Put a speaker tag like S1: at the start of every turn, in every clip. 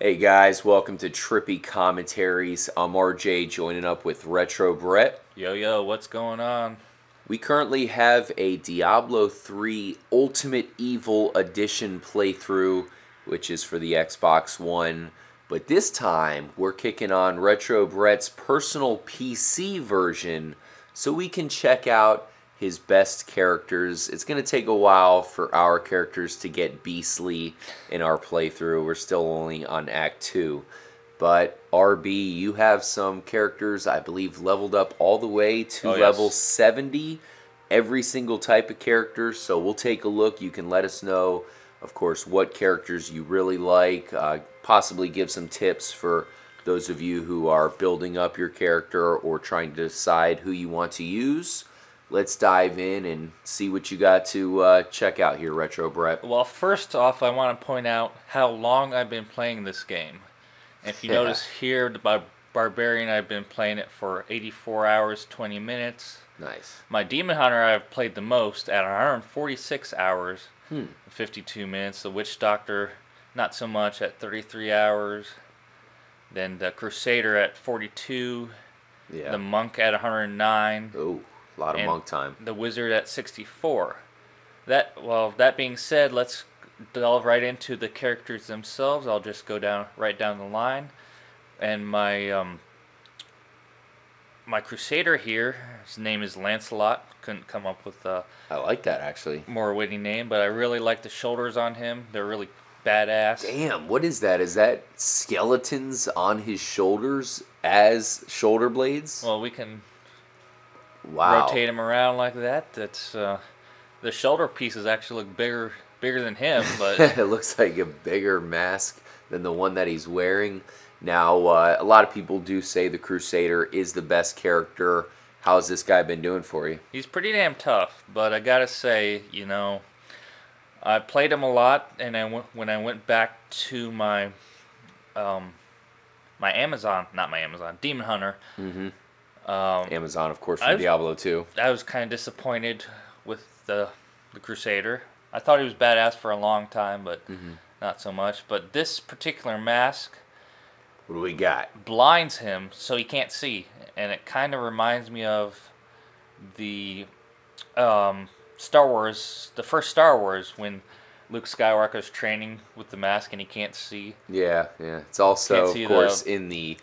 S1: Hey guys, welcome to Trippy Commentaries. I'm RJ joining up with Retro Brett.
S2: Yo, what's going on?
S1: We currently have a Diablo 3 Ultimate Evil Edition playthrough, which is for the Xbox One. But this time, we're kicking on Retro Brett's personal PC version so we can check out his best characters. It's going to take a while for our characters to get beastly in our playthrough. We're still only on Act 2. But RB, you have some characters, I believe, leveled up all the way to level 70. Every single type of character. So we'll take a look. You can let us know, of course, what characters you really like. Possibly give some tips for those of you who are building up your character or trying to decide who you want to use. Let's dive in and see what you got to check out here, Retro Brett.
S2: Well, first off, I want to point out how long I've been playing this game. If you notice here, the Barbarian, I've been playing it for 84 hours, 20 minutes.
S1: Nice.
S2: My Demon Hunter, I've played the most at 146 hours, 52 minutes. The Witch Doctor, not so much, at 33 hours. Then the Crusader at 42.
S1: Yeah.
S2: The Monk at 109.
S1: Oh, a lot of monk time.
S2: The Wizard at 64. That being said, let's delve right into the characters themselves. I'll just go right down the line. And my Crusader here, his name is Lancelot. Couldn't come up with a
S1: I like that, actually.
S2: more witty name, but I really like the shoulders on him. They're really badass.
S1: Damn, what is that? Is that skeletons on his shoulders as shoulder blades?
S2: Well, we can
S1: Wow.
S2: rotate him around like that. That's the shoulder pieces actually look bigger than him, but
S1: It looks like a bigger mask than the one that he's wearing. Now, a lot of people do say the Crusader is the best character. How's this guy been doing for you?
S2: he's pretty damn tough. But I gotta say, I played him a lot, and when I went back to my Demon Hunter.
S1: Amazon, of course, from Diablo 2.
S2: I was kind of disappointed with the Crusader. I thought he was badass for a long time, but not so much. But this particular mask
S1: What do we got?
S2: blinds him so he can't see, and it kind of reminds me of the Star Wars, the first Star Wars, when Luke Skywalker's training with the mask and he can't see.
S1: Yeah. It's also, of course, in the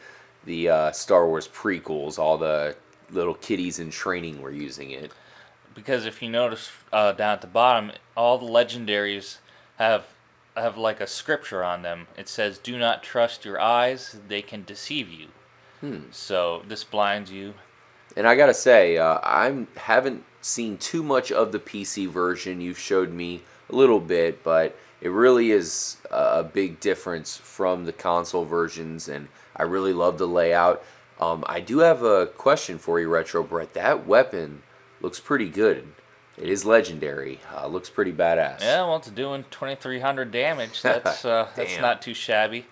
S1: Star Wars prequels. All the little kiddies in training were using it.
S2: Because if you notice down at the bottom, all the legendaries have like a scripture on them. It says, "Do not trust your eyes; they can deceive you." So this blinds you.
S1: And I gotta say, I haven't seen too much of the PC version. You've showed me a little bit, but it really is a big difference from the console versions, and I really love the layout. I do have a question for you, Retro Brett. That weapon looks pretty good. It is legendary. Looks pretty badass.
S2: Yeah, well, it's doing 2,300 damage. That's not too shabby.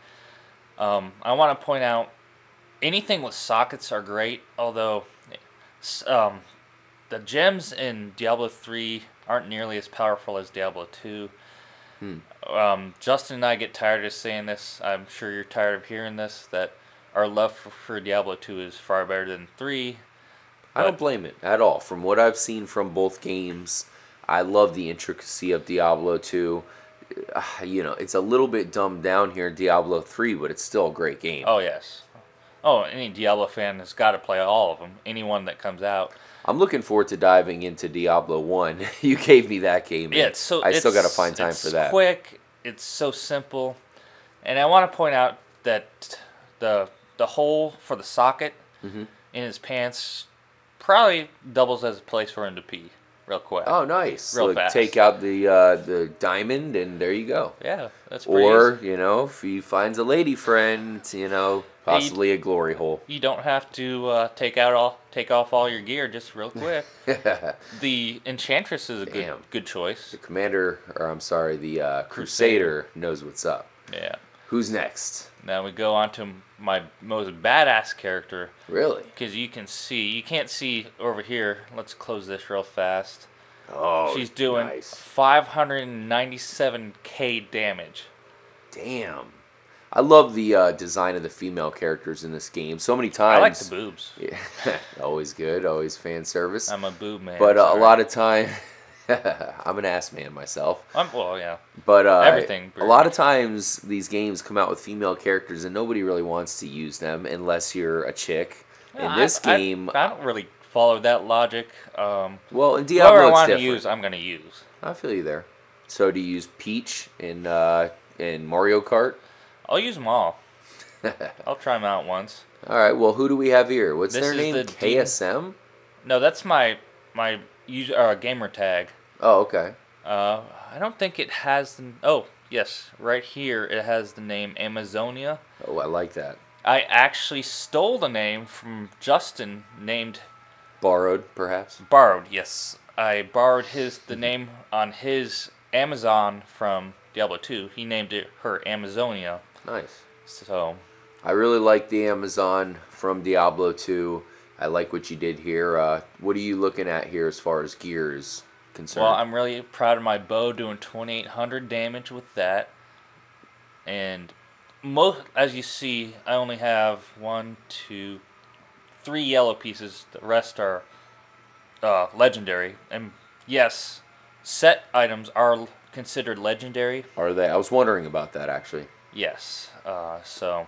S2: I want to point out, anything with sockets are great, although the gems in Diablo 3 aren't nearly as powerful as Diablo 2. Justin and I get tired of saying this. I'm sure you're tired of hearing this, that our love for Diablo 2 is far better than 3.
S1: I don't blame it at all. From what I've seen from both games, I love the intricacy of Diablo 2. It's a little bit dumbed down here in Diablo 3, but it's still a great game.
S2: Oh, yes. Oh, any Diablo fan has got to play all of them. Anyone that comes out.
S1: I'm looking forward to diving into Diablo 1. You gave me that game.
S2: Yeah,
S1: I still got to find time for that.
S2: It's quick. It's so simple. And I want to point out that the hole for the socket in his pants probably doubles as a place for him to pee real quick.
S1: Oh, nice.
S2: Real fast.
S1: Take out the diamond, and there you go.
S2: Yeah, that's pretty easy.
S1: Or, if he finds a lady friend, possibly a glory hole.
S2: You don't have to take off all your gear just real quick. The Enchantress is a good choice.
S1: The the Crusader knows what's up.
S2: Yeah.
S1: Who's next?
S2: Now we go on to my most badass character.
S1: Really?
S2: Because you can't see over here. Let's close this real fast.
S1: Oh,
S2: she's doing
S1: nice.
S2: 597k damage.
S1: Damn. I love the design of the female characters in this game. So many
S2: I like
S1: times.
S2: the boobs.
S1: Yeah, always good. Always fan service.
S2: I'm a boob man.
S1: But a
S2: sorry.
S1: lot of time, I'm an ass man myself.
S2: Well, yeah.
S1: But
S2: Everything.
S1: a lot of times these games come out with female characters and nobody really wants to use them unless you're a chick.
S2: Yeah,
S1: In this game,
S2: I don't really follow that logic.
S1: well, in
S2: Whoever
S1: Diablo,
S2: I
S1: it's
S2: want to
S1: different.
S2: use, I'm going to use.
S1: I feel you there. So do you use Peach in Mario Kart?
S2: I'll use them all. I'll try them out once.
S1: All right. Well, who do we have here? What's
S2: This
S1: their
S2: is
S1: name?
S2: the
S1: KSM.
S2: No, that's my gamer tag.
S1: Oh, okay.
S2: I don't think it has the. Oh, yes, right here it has the name Amazonia.
S1: Oh, I like that.
S2: I actually stole the name from Justin, named
S1: Borrowed, perhaps.
S2: borrowed. Yes, I borrowed the name on his Amazon from Diablo 2. He named it her Amazonia.
S1: Nice.
S2: So
S1: I really like the Amazon from Diablo 2. I like what you did here. What are you looking at here as far as gear is concerned?
S2: well, I'm really proud of my bow doing 2,800 damage with that. And as you see, I only have 3 yellow pieces. The rest are legendary. And yes, set items are considered legendary.
S1: Are they? I was wondering about that, actually.
S2: Yes. So.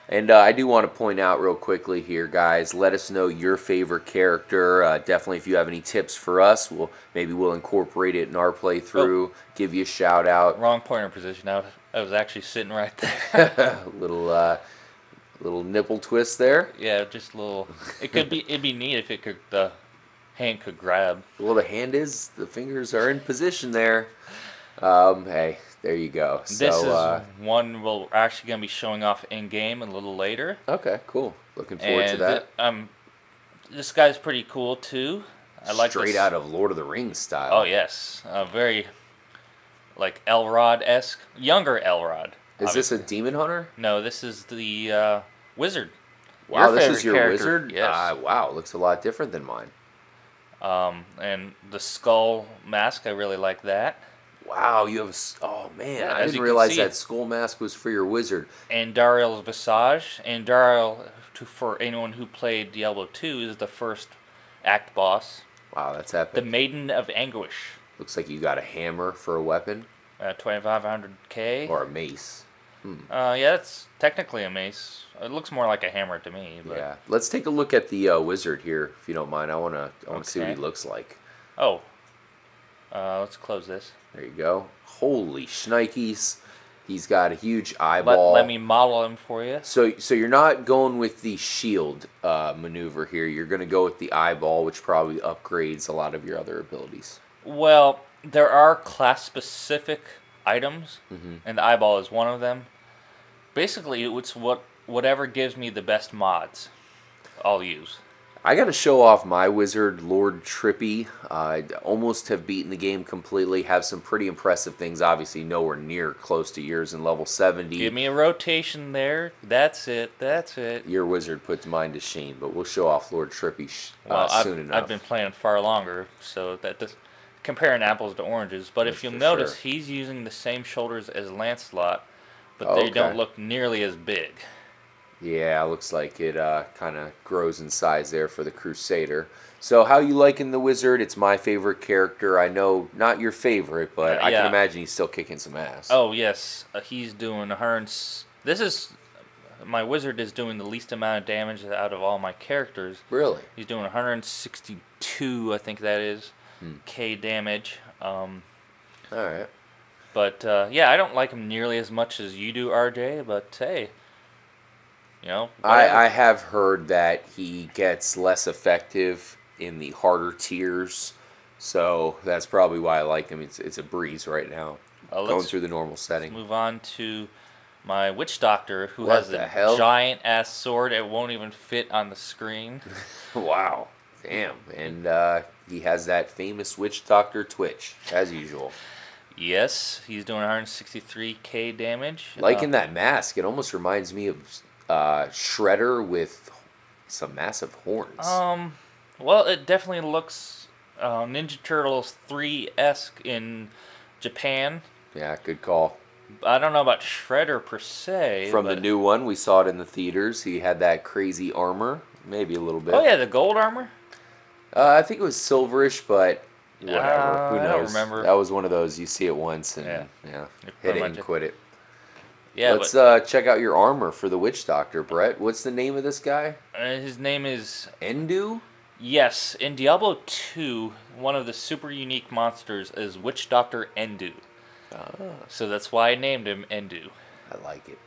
S1: And I do want to point out real quickly here, guys, let us know your favorite character. Definitely, if you have any tips for us, maybe we'll incorporate it in our playthrough, give you a shout out.
S2: Wrong pointer position. I was actually sitting right there.
S1: little nipple twist there.
S2: Yeah, just a little. It'd be neat if the hand could grab.
S1: Well, the fingers are in position there. Hey, there you go.
S2: This
S1: So,
S2: is one we're actually going to be showing off in game a little later.
S1: okay, cool. Looking forward to that.
S2: This guy's pretty cool too. I like
S1: Straight out of Lord of the Rings style.
S2: Oh yes, very like Elrod-esque, younger Elrod.
S1: Is
S2: obviously.
S1: this a demon hunter?
S2: No, this is the wizard.
S1: Wow, this
S2: favorite
S1: is your
S2: character.
S1: wizard?
S2: Yes.
S1: Wow, looks a lot different than mine.
S2: And the skull mask, I really like that.
S1: Wow, you have oh man,
S2: Yeah,
S1: I
S2: as
S1: didn't
S2: you can
S1: realize
S2: see.
S1: that skull mask was for your wizard.
S2: And Dariel's Visage. And Dariel, for anyone who played Diablo 2, is the first act boss.
S1: Wow, that's
S2: The
S1: epic.
S2: Maiden of Anguish.
S1: Looks like you got a hammer for a weapon
S2: 2,500k.
S1: or a mace.
S2: Yeah, it's technically a mace. It looks more like a hammer to me. But.
S1: Yeah, let's take a look at the wizard here, if you don't mind. I wanna see what he
S2: Okay.
S1: looks like.
S2: Oh. Let's close this.
S1: There you go. Holy shnikes. He's got a huge eyeball.
S2: Let me model him for you.
S1: So you're not going with the shield maneuver here. You're going to go with the eyeball, which probably upgrades a lot of your other abilities.
S2: Well, there are class-specific items, and the eyeball is one of them. Basically, it's whatever gives me the best mods, I'll use.
S1: I got to show off my wizard, Lord Trippy. I almost have beaten the game completely. Have some pretty impressive things. Obviously, nowhere near close to yours in level 70.
S2: Give me a rotation there. That's it. That's it.
S1: Your wizard puts mine to shame, but we'll show off Lord Trippy
S2: Well,
S1: soon enough.
S2: I've been playing far longer, so that does comparing apples to oranges. But if you'll
S1: for
S2: notice,
S1: sure.
S2: he's using the same shoulders as Lancelot, but
S1: Oh,
S2: they
S1: okay.
S2: don't look nearly as big.
S1: Yeah, looks like it kind of grows in size there for the Crusader. So how you liking the wizard? It's my favorite character. I know not your favorite, but I
S2: Yeah.
S1: can imagine he's still kicking some ass.
S2: Oh yes, he's doing 100. This is my wizard is doing the least amount of damage out of all my characters.
S1: Really?
S2: He's doing 162, I think that is, K damage.
S1: All right.
S2: But yeah, I don't like him nearly as much as you do, RJ. But hey, you know,
S1: I have heard that he gets less effective in the harder tiers, so that's probably why I like him. It's a breeze right now, going
S2: let's
S1: through the normal setting.
S2: move on to my witch doctor, who
S1: What
S2: has
S1: the
S2: a
S1: hell?
S2: giant ass sword. It won't even fit on the screen.
S1: Wow, damn! And he has that famous witch doctor twitch as usual.
S2: Yes, he's doing 163k damage.
S1: Liking that mask, it almost reminds me of Shredder with some massive horns.
S2: Well, it definitely looks Ninja Turtles 3-esque in Japan.
S1: Yeah, good call.
S2: I don't know about Shredder per se.
S1: From the
S2: but...
S1: new one, we saw it in the theaters. He had that crazy armor, maybe a little bit.
S2: Oh yeah, the gold armor.
S1: I think it was silverish, but whatever. Who
S2: I
S1: knows?
S2: don't remember.
S1: That was one of those you see it once and hit it and quit it.
S2: Yeah,
S1: Let's check out your armor for the Witch Doctor, Brett. What's the name of this guy?
S2: His name is
S1: Endu?
S2: Yes, in Diablo 2, one of the super unique monsters is Witch Doctor Endu. So that's why I named him Endu.
S1: I like it.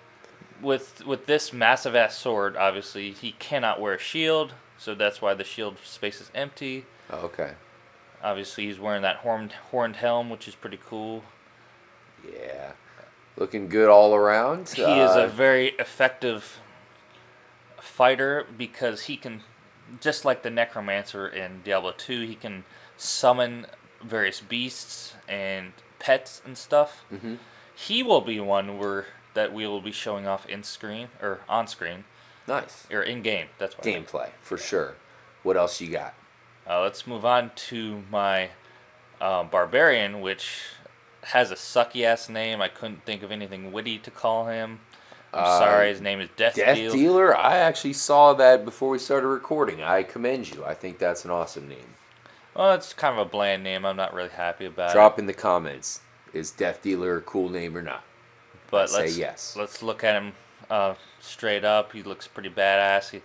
S2: With this massive ass sword, obviously he cannot wear a shield, so that's why the shield space is empty.
S1: Oh, okay.
S2: Obviously he's wearing that horned helm, which is pretty cool.
S1: Yeah. Looking good all around.
S2: He is a very effective fighter because he can, just like the Necromancer in Diablo 2, he can summon various beasts and pets and stuff.
S1: Mm-hmm.
S2: He will be one that we will be showing off in screen or on screen.
S1: Nice.
S2: Or in game. That's what
S1: gameplay for sure. What else you got?
S2: Let's move on to my Barbarian, which has a sucky ass name. I couldn't think of anything witty to call him. I'm sorry, his name is Death
S1: Dealer. I actually saw that before we started recording. I commend you. I think that's an awesome name.
S2: Well, it's kind of a bland name. I'm not really happy about it.
S1: Drop in the comments. Is Death Dealer a cool name or not?
S2: But
S1: say yes.
S2: Let's look at him straight up. He looks pretty badass.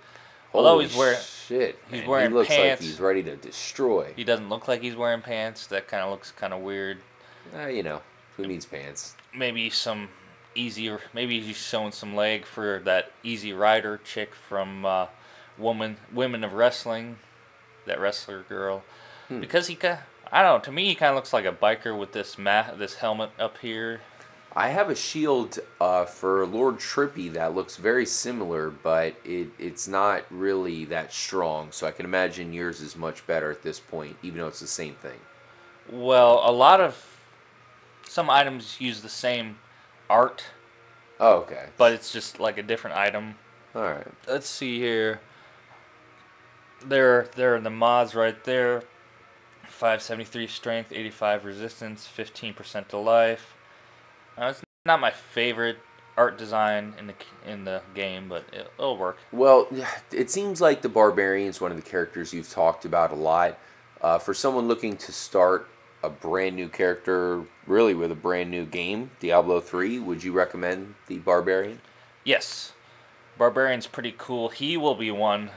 S1: Holy shit!
S2: He's wearing
S1: he looks
S2: pants.
S1: like he's ready to destroy.
S2: He doesn't look like he's wearing pants. That kind of looks kind of weird.
S1: Who needs pants?
S2: Maybe maybe he's showing some leg for that Easy Rider chick from Women of Wrestling, that wrestler girl. Because I don't know. To me, he kind of looks like a biker with this helmet up here.
S1: I have a shield for Lord Trippy that looks very similar, but it's not really that strong. So I can imagine yours is much better at this point, even though it's the same thing.
S2: Well, some items use the same art.
S1: Oh, okay.
S2: But it's just like a different item.
S1: All right.
S2: Let's see here. There are the mods right there. 573 strength, 85 resistance, 15% to life. It's not my favorite art design in the game, but it'll work.
S1: Well, it seems like the Barbarian is one of the characters you've talked about a lot. For someone looking to start a brand new character, really with a brand new game, Diablo 3, would you recommend the Barbarian?
S2: Yes. Barbarian's pretty cool. He will be one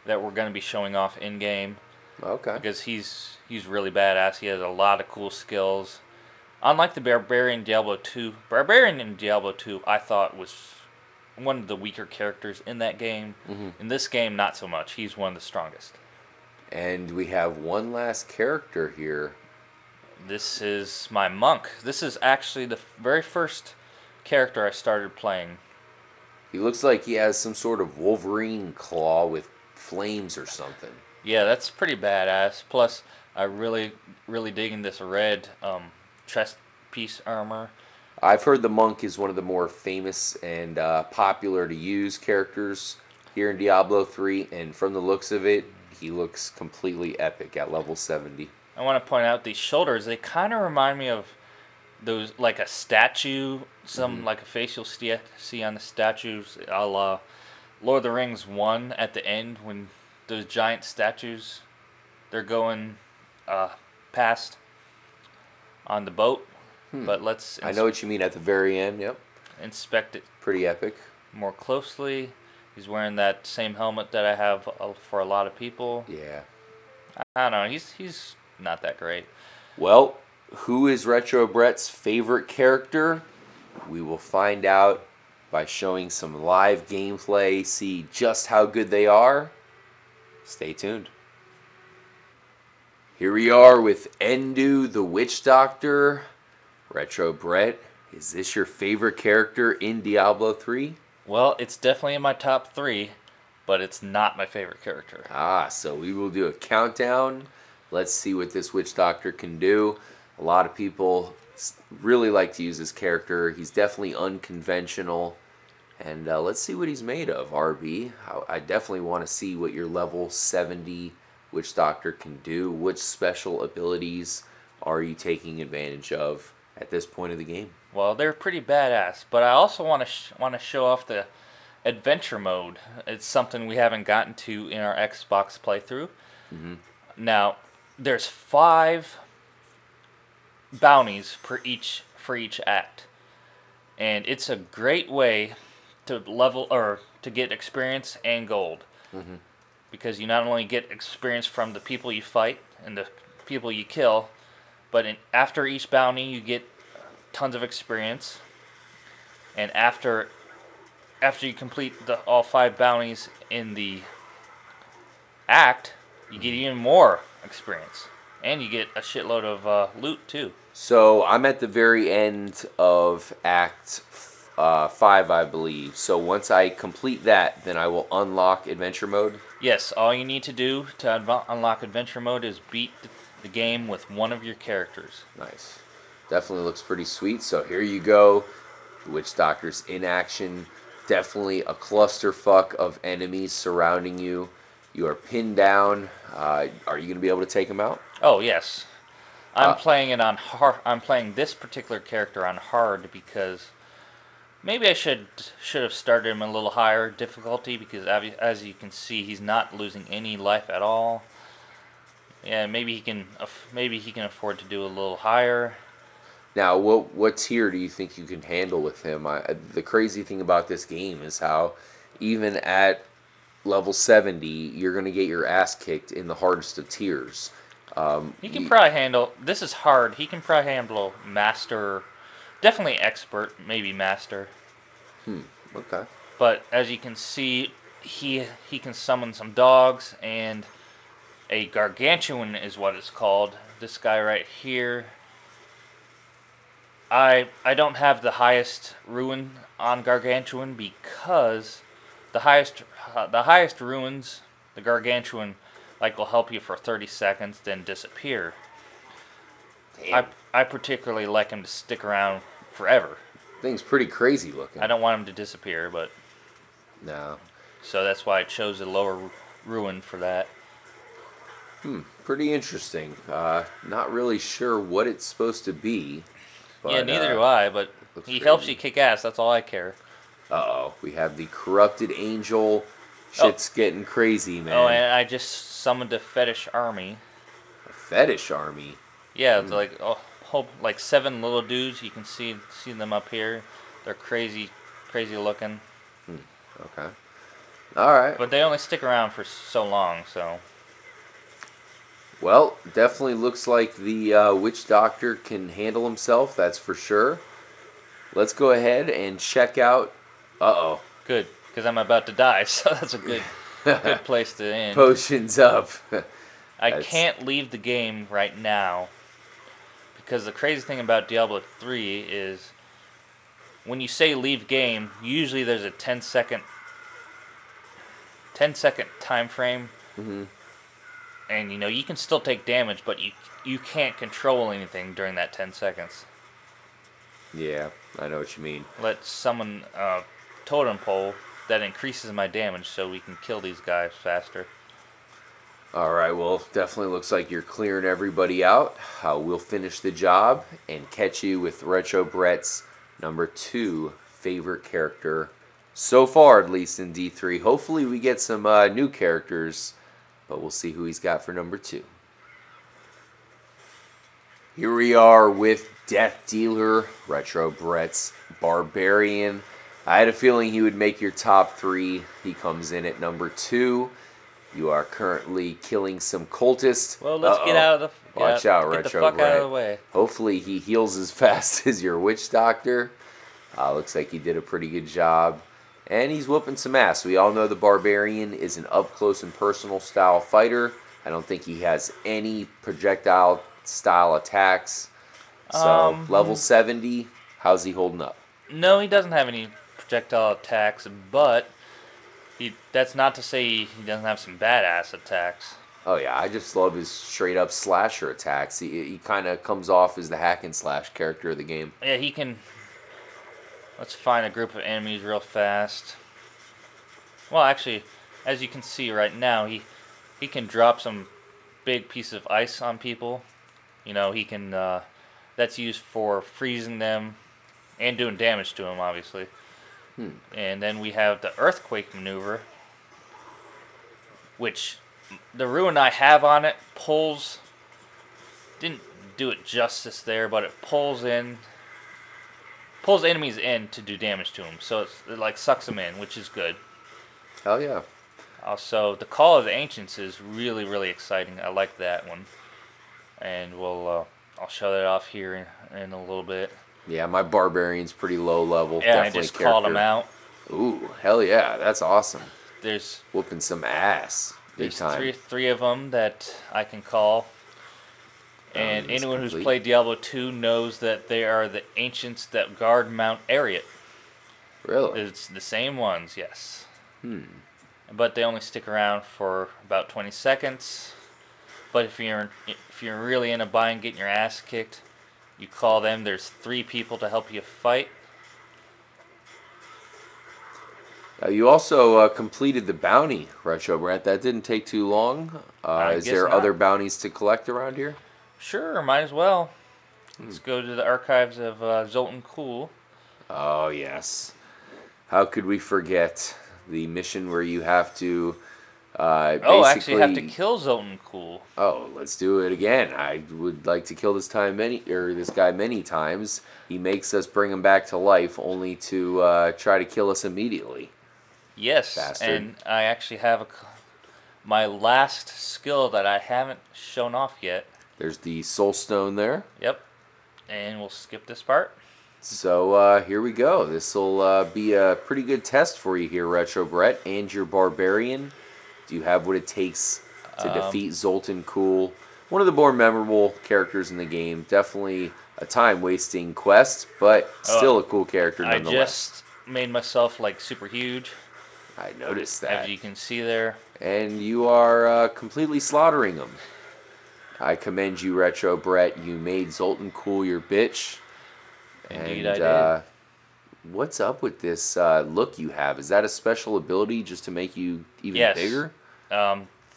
S2: that we're going to be showing off in-game.
S1: Okay.
S2: Because he's really badass. He has a lot of cool skills. Unlike the Barbarian in Diablo 2, I thought was one of the weaker characters in that game. Mm-hmm. In this game, not so much. He's one of the strongest.
S1: And we have one last character here.
S2: This is my monk. This is actually the very first character I started playing.
S1: He looks like he has some sort of Wolverine claw with flames or something.
S2: Yeah, that's pretty badass. Plus, I really digging this red chest piece armor.
S1: I've heard the monk is one of the more famous and popular to use characters here in Diablo 3, and from the looks of it, he looks completely epic at level 70.
S2: I want to point out these shoulders. They kind of remind me of those, like a statue, like a face you'll see on the statues, a la Lord of the Rings 1 at the end when those giant statues, they're going past on the boat. But let's...
S1: I know what you mean at the very end, yep.
S2: Inspect it.
S1: Pretty epic.
S2: More closely. He's wearing that same helmet that I have for a lot of people.
S1: Yeah.
S2: I don't know. He's not that great.
S1: Well, who is Retro Brett's favorite character? We will find out by showing some live gameplay, see just how good they are. Stay tuned. Here we are with Endu, the Witch Doctor. Retro Brett, is this your favorite character in Diablo 3?
S2: Well, it's definitely in my top 3, but it's not my favorite character.
S1: So we will do a countdown. Let's see what this Witch Doctor can do. A lot of people really like to use this character. He's definitely unconventional. And let's see what he's made of, RB. I definitely want to see what your level 70 Witch Doctor can do. Which special abilities are you taking advantage of at this point of the game?
S2: Well, they're pretty badass, but I also want to show off the adventure mode. It's something we haven't gotten to in our Xbox playthrough.
S1: Hmm.
S2: Now, there's 5 bounties for each act, and it's a great way to level or to get experience and gold,
S1: Hmm.
S2: because you not only get experience from the people you fight and the people you kill, but after each bounty you get tons of experience, and after you complete all 5 bounties in the act, you get even more experience, and you get a shitload of loot too.
S1: So I'm at the very end of Act 5, I believe. So once I complete that, then I will unlock Adventure Mode.
S2: Yes, all you need to do to unlock adventure mode is beat the game with one of your characters.
S1: Nice. Definitely looks pretty sweet. So here you go. The Witch Doctor's in action. Definitely a clusterfuck of enemies surrounding you. You are pinned down. Are you going to be able to take them out?
S2: Oh yes, I'm
S1: Uh,
S2: playing it on hard. I'm playing this particular character on hard because maybe I should have started him a little higher difficulty, because as you can see, he's not losing any life at all. Yeah, maybe he can afford to do a little higher.
S1: Now, what tier do you think you can handle with him? The crazy thing about this game is how even at level 70, you're going to get your ass kicked in the hardest of tiers.
S2: He can probably handle. This is hard. He can probably handle master, definitely expert, maybe master.
S1: Okay.
S2: But as you can see, he can summon some dogs, and a gargantuan is what it's called. This guy right here. I don't have the highest ruin on gargantuan, because the highest ruins, the gargantuan will help you for 30 seconds, then disappear.
S1: Damn.
S2: I particularly like him to stick around forever.
S1: Thing's pretty crazy looking.
S2: I don't want him to disappear, but
S1: No.
S2: so that's why I chose a lower ruin for that.
S1: Pretty interesting. Not really sure what it's supposed to be. But,
S2: Yeah, neither do I, but he helps you kick ass. That's all I care.
S1: Uh-oh. We have the corrupted angel. Shit's getting crazy, man.
S2: Oh, and I just summoned a fetish army.
S1: A fetish army.
S2: Yeah, it's like 7 little dudes. You can see them up here. They're crazy looking.
S1: Okay. All right.
S2: But they only stick around for so long, so.
S1: Well, definitely looks like the Witch Doctor can handle himself, that's for sure. Let's go ahead and check out... Uh-oh.
S2: Good, because I'm about to die, so that's a good place to end.
S1: Potions up.
S2: I can't leave the game right now, because the crazy thing about Diablo 3 is when you say leave game, usually there's a 10-second time frame.
S1: Mm-hmm.
S2: And you can still take damage, but you can't control anything during that 10 seconds.
S1: Yeah, I know what you mean.
S2: Let's summon a totem pole that increases my damage so we can kill these guys faster.
S1: Alright, well, definitely looks like you're clearing everybody out. We'll finish the job and catch you with Retro Brett's number 2 favorite character. So far, at least in D3. Hopefully we get some new characters, but we'll see who he's got for number 2. Here we are with Death Dealer, Retro Brett's Barbarian. I had a feeling he would make your top 3. He comes in at number 2. You are currently killing some cultists.
S2: Well, let's get out of the...
S1: Watch out,
S2: get
S1: Retro
S2: the fuck
S1: Brett.
S2: out of the way.
S1: Hopefully he heals as fast as your Witch Doctor. Looks like he did a pretty good job. And he's whooping some ass. We all know the Barbarian is an up-close and personal style fighter. I don't think he has any projectile style attacks. So, level 70, how's he holding up?
S2: No, he doesn't have any projectile attacks, but that's not to say he doesn't have some badass attacks.
S1: Oh yeah, I just love his straight up slasher attacks. He kind of comes off as the hack and slash character of the game.
S2: Yeah, he can... Let's find a group of enemies real fast. Well, actually, as you can see right now, he can drop some big piece of ice on people. He can... that's used for freezing them. and doing damage to him, obviously. And then we have the Earthquake maneuver, which the rune I have on it pulls. Didn't do it justice there, but it pulls enemies in to do damage to them. So it like sucks them in, which is good.
S1: Hell yeah.
S2: Also, the Call of the Ancients is really, really exciting. I like that one. And I'll show that off here in a little bit.
S1: Yeah, my Barbarian's pretty low level.
S2: Yeah,
S1: Definitely
S2: I just called him out.
S1: Ooh, hell yeah, that's awesome.
S2: There's
S1: whooping some ass. Big time.
S2: three of them that I can call. And anyone who's played Diablo 2 knows that they are the ancients that guard Mount Ariat.
S1: Really?
S2: It's the same ones, yes. But they only stick around for about 20 seconds. But if you're really in a bind getting your ass kicked, you call them. There's 3 people to help you fight.
S1: You also completed the bounty, Retro Brent. That didn't take too long. Is there other bounties to collect around here?
S2: Sure, might as well. Let's go to the archives of Zoltan Kuhl.
S1: Oh, yes. How could we forget the mission where you have to
S2: actually you have to kill Zoltan Kuhl.
S1: Oh, let's do it again. I would like to kill this guy many times. He makes us bring him back to life only to try to kill us immediately.
S2: Yes,
S1: Bastard.
S2: And I actually have my last skill that I haven't shown off yet.
S1: There's the Soul Stone there.
S2: Yep. And we'll skip this part.
S1: So here we go. This will be a pretty good test for you here, Retro Brett, and your Barbarian. Do you have what it takes to defeat Zoltan Kuhl? One of the more memorable characters in the game. Definitely a time-wasting quest, but still a cool character nonetheless.
S2: I just made myself like super huge.
S1: I noticed that.
S2: As you can see there.
S1: And you are completely slaughtering them. I commend you, Retro Brett. You made Zoltan Kuhl your bitch.
S2: Indeed, I did.
S1: What's up with this look you have? Is that a special ability just to make you even bigger?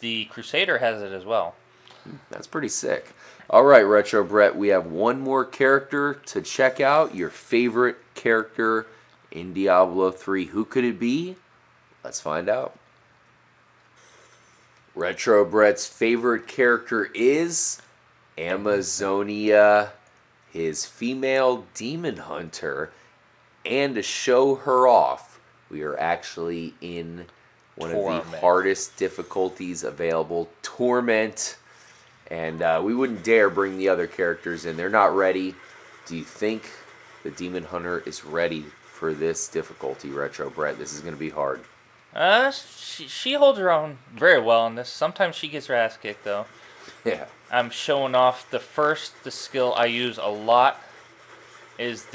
S2: The Crusader has it as well.
S1: That's pretty sick. All right, Retro Brett, we have one more character to check out. Your favorite character in Diablo 3. Who could it be? Let's find out. Retro Brett's favorite character is Amazonia, his female demon hunter. And to show her off, we are actually in one of the hardest difficulties available, Torment. And we wouldn't dare bring the other characters in. They're not ready. Do you think the demon hunter is ready for this difficulty, Retro Brett? This is going to be hard.
S2: She holds her own very well in this. Sometimes she gets her ass kicked, though.
S1: Yeah.
S2: I'm showing off the skill I use a lot is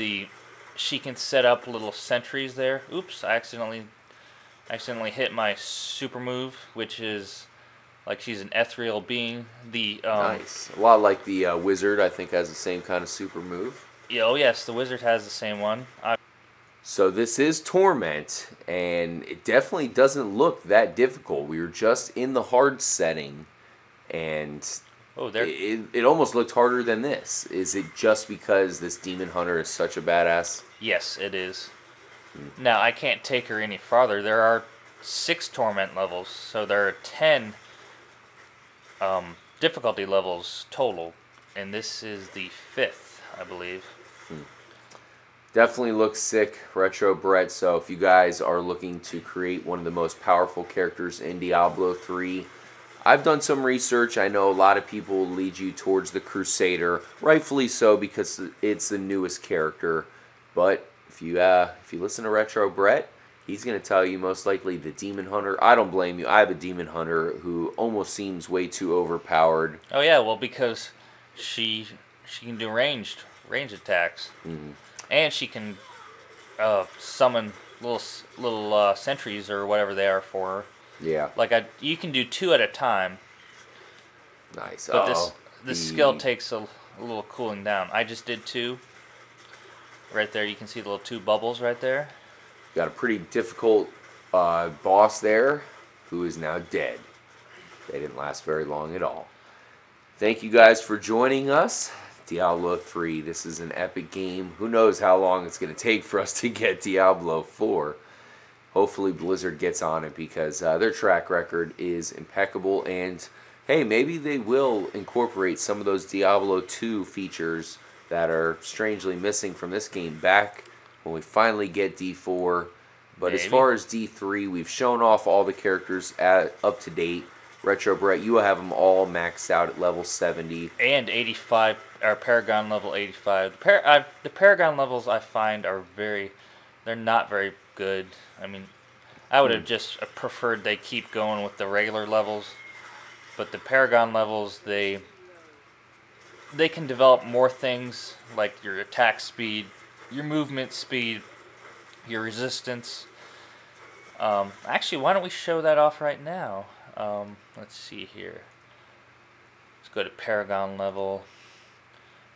S2: she can set up little sentries there. Oops, I accidentally hit my super move, which is like she's an ethereal being.
S1: Nice. A lot like the wizard, I think, has the same kind of super move.
S2: Yeah, oh yes, the wizard has the same one.
S1: So this is Torment, and it definitely doesn't look that difficult. We were just in the hard setting, and it almost looked harder than this. Is it just because this demon hunter is such a badass?
S2: Yes, it is. Now, I can't take her any farther. There are 6 Torment levels, so there are 10 difficulty levels total, and this is the 5th, I believe.
S1: Definitely looks sick, Retro Brett. So if you guys are looking to create one of the most powerful characters in Diablo 3, I've done some research. I know a lot of people will lead you towards the Crusader, rightfully so because it's the newest character. But if you listen to Retro Brett, he's going to tell you most likely the Demon Hunter. I don't blame you. I have a Demon Hunter who almost seems way too overpowered.
S2: Oh yeah, well because she can do ranged attacks. And she can summon little sentries or whatever they are for her.
S1: Yeah.
S2: Like you can do 2 at a time.
S1: Nice.
S2: But this skill takes a little cooling down. I just did 2. Right there, you can see the little 2 bubbles right there.
S1: Got a pretty difficult boss there who is now dead. They didn't last very long at all. Thank you guys for joining us. Diablo 3. This is an epic game. Who knows how long it's going to take for us to get Diablo 4. Hopefully Blizzard gets on it because their track record is impeccable. And hey, maybe they will incorporate some of those Diablo 2 features that are strangely missing from this game back when we finally get D4. But as far as D3, we've shown off all the characters up to date. Retro Brett, you will have them all maxed out at level 70.
S2: And 85, or Paragon level 85. The Paragon levels I find are they're not very good. I mean, I would have just preferred they keep going with the regular levels. But the Paragon levels, they can develop more things, like your attack speed, your movement speed, your resistance. Actually, why don't we show that off right now? Let's see here. Let's go to Paragon level.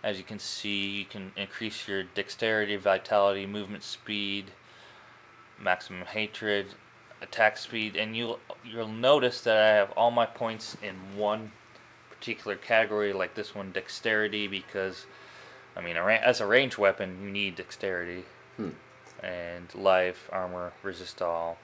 S2: As you can see, you can increase your dexterity, vitality, movement speed, maximum hatred, attack speed, and you'll notice that I have all my points in one particular category, like this one, dexterity, because I mean, as a ranged weapon, you need dexterity, and life, armor, resist all.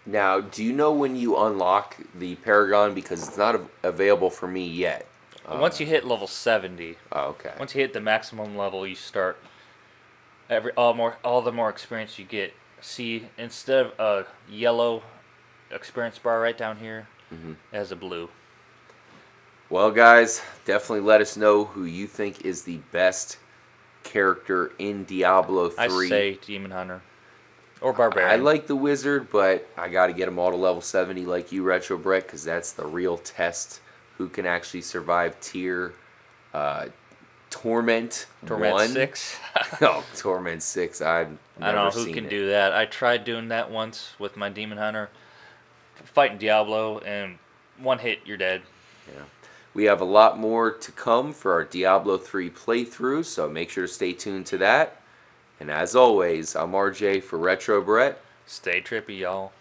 S1: Now, do you know when you unlock the Paragon? Because it's not available for me yet.
S2: Once you hit level 70.
S1: Oh, okay.
S2: Once you hit the maximum level, you start all the more experience you get. See, instead of a yellow experience bar right down here, it has a blue.
S1: Well, guys, definitely let us know who you think is the best character in Diablo 3.
S2: I say Demon Hunter. Or Barbarian.
S1: I like the Wizard, but I got to get them all to level 70 like you, Retro Brett, because that's the real test. Who can actually survive tier Torment 1?
S2: 6?
S1: Oh, Torment 6. I've never
S2: I don't know
S1: seen
S2: who can
S1: it.
S2: do that. I tried doing that once with my Demon Hunter. Fighting Diablo, and one hit, you're dead.
S1: Yeah. We have a lot more to come for our Diablo 3 playthrough, so make sure to stay tuned to that. And as always, I'm RJ for Retro Brett.
S2: Stay trippy, y'all.